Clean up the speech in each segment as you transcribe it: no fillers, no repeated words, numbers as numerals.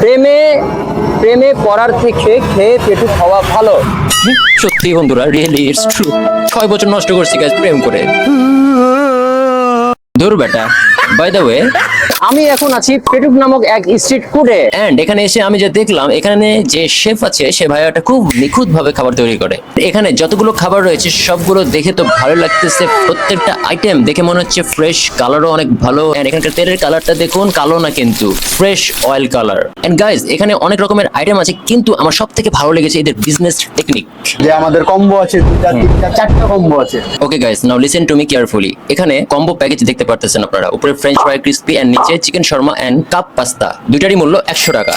প্রেমে প্রেমে পড়ার থেকে খেয়ে পেটু খাওয়া ভালো। সত্যি বন্ধুরা, রিয়েলি ইটস ট্রু। 6 বছর নষ্ট করছি গাইস প্রেম করে। ধুর বেটা। বাই দ্য ওয়ে, আমি এখন আছি পেটুক নামক এক স্ট্রিট ফুডে। এন্ড এখানে এসে আমি যে দেখলাম, এখানে যে শেফ আছে সে ভাইয়াটা খুব নিখুঁত ভাবে খাবার তৈরি করে। এখানে যতগুলো খাবার রয়েছে সবগুলো দেখে তো ভালো লাগতেছে। প্রত্যেকটা আইটেম দেখে মনে হচ্ছে ফ্রেশ, কালারও অনেক ভালো। এন্ড এখানকার তেলের কালারটা দেখুন, কালো না কিন্তু fresh oil colour. And guys, এখানে অনেক রকমের আইটেম আছে, কিন্তু আমার সব থেকে ভালো লেগেছে এদের বিজনেস টেকনিক। যে আমাদের কম্বো আছে, 2টা 3টা 4টা কম্বো আছে। Okay guys, now listen to me carefully. এখানে কম্বো প্যাকেজ দেখতে পারতেছেন আপনারা। উপরে ফ্রেঞ্চ ফ্রাই ক্রিসপি এন্ড নিচে chicken shawarma and cup pasta. দুইটারই মূল্য 100 টাকা।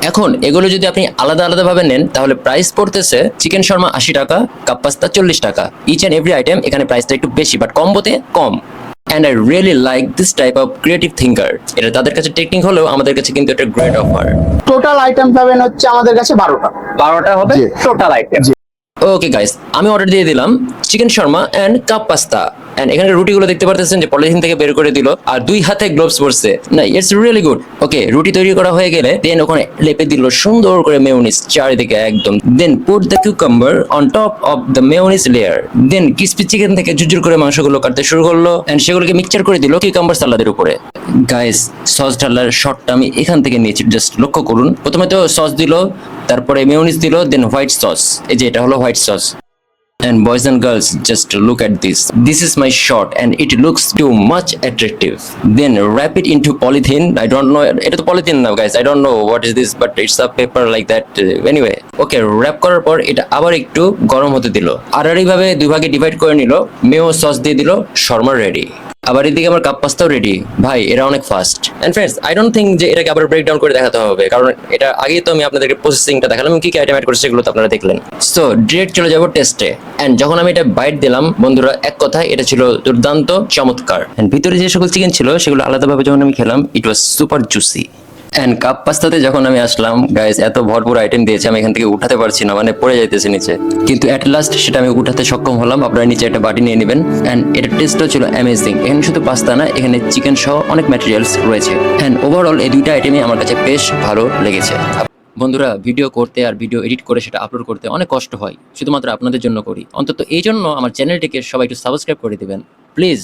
এখন এগুলো যদি আপনি আলাদা আলাদা ভাবে নেন তাহলে প্রাইস পড়তেছে চিকেন শর্মা 80 টাকা, কাপ পাস্তা 40 টাকা। ইচ এন্ড এভরি আইটেম এখানে প্রাইসটা একটু বেশি, বাট কম্বোতে কম। And I really like this type of creative thinker. এটা তাদের কাছে টেকনিক হলেও আমাদের কাছে কিন্তু এটা গ্রেট অফার। টোটাল আইটেম পাবেন হচ্ছে আমাদের কাছে 12টা। 12টা হবে জি। Total item. ওকে গাইস, আমি অর্ডার দিয়ে দিলাম chicken shawarma and cup pasta. And এখানে রুটিগুলো দেখতে পারতেছেন যে পলিথিন থেকে বের করে দিল, আর 2 হাতে গ্লোভস পরছে। না, ইটস রিয়েলি গুড। ওকে, রুটি তৈরি করা হয়ে গেলে দেন ওখানে লেপে দিল সুন্দর করে মেয়োনিজ চারিদিকে একদম। Then put the cucumber on top of the mayonnaise layer. Then crispy chicken থেকে ঝুরঝুর করে মাংসগুলো কাটতে শুরু করলো এন্ড সেগুলোকে মিক্সচার করে দিল কিউকাম্বার সালাদের উপরে। গাইস, সস ঢালার শটটা আমি এখান থেকে নিয়েছি, জাস্ট লক্ষ্য করুন। প্রথমে তো সস দিল, তারপরে মেয়োনিজ দিল, দেন হোয়াইট সস। এই যে এটা হলো white sauce. And boys and girls, just look at this. This is my shot and it looks too much attractive. Then wrap it into polythene. I don't know. It is polythene now, guys. I don't know what is this, but it's a paper like that. Anyway, okay. Wrap করার পর এটা আবার একটু গরম হতে দিল। আর এইভাবে 2 ভাগে ডিভাইড করে নিল। মেয়ো সস দিয়ে দিল, শর্মা রেডি। আবার এদিকে আমার কাপ পাস্তাও রেডি। ভাই, এরা অনেক fast. And friends, I don't think যে এটাকে আবার ব্রেকডাউন করে দেখাতে হবে, কারণ এটা আগেই তো আমি আপনাদেরকে প্রসেসিংটা দেখালাম, কি কি আইটেম অ্যাড করেছে সেগুলো তো আপনারা দেখলেন। সো ডিরেক্ট চলে যাবো টেস্টে। এন্ড যখন আমি এটা বাইট দিলাম বন্ধুরা, এক কথায় এটা ছিল দুর্দান্ত, চমৎকার। এন্ড ভিতরে যে সকল চিকেন ছিল সেগুলো আলাদাভাবে যখন আমি খেলাম, it was super juicy. And cup পাস্তাতে যখন আমি আসলাম গাইস, এত ভরপুর আইটেম দিয়েছে আমি এখান থেকে উঠাতে পারছি না, মানে পড়ে যাইতেছে নিচে। কিন্তু এট লাস্ট সেটা আমি উঠাতে সক্ষম হলাম। আপনারা নিচে একটা বাটি নিয়ে নেবেন। এন্ড এটার টেস্টও ছিল অ্যামেজিং। এখানে শুধু পাস্তা না, এখানে চিকেন সহ অনেক ম্যাটেরিয়ালস রয়েছে। এন্ড ওভারঅল এই 2টা আইটেমই আমার কাছে বেশ ভালো লেগেছে। বন্ধুরা, ভিডিও করতে আর ভিডিও এডিট করে সেটা আপলোড করতে অনেক কষ্ট হয়, শুধুমাত্র আপনাদের জন্য করি। অন্তত এই জন্য আমার চ্যানেলটিকে সবাই একটু সাবস্ক্রাইব করে দিবেন প্লিজ।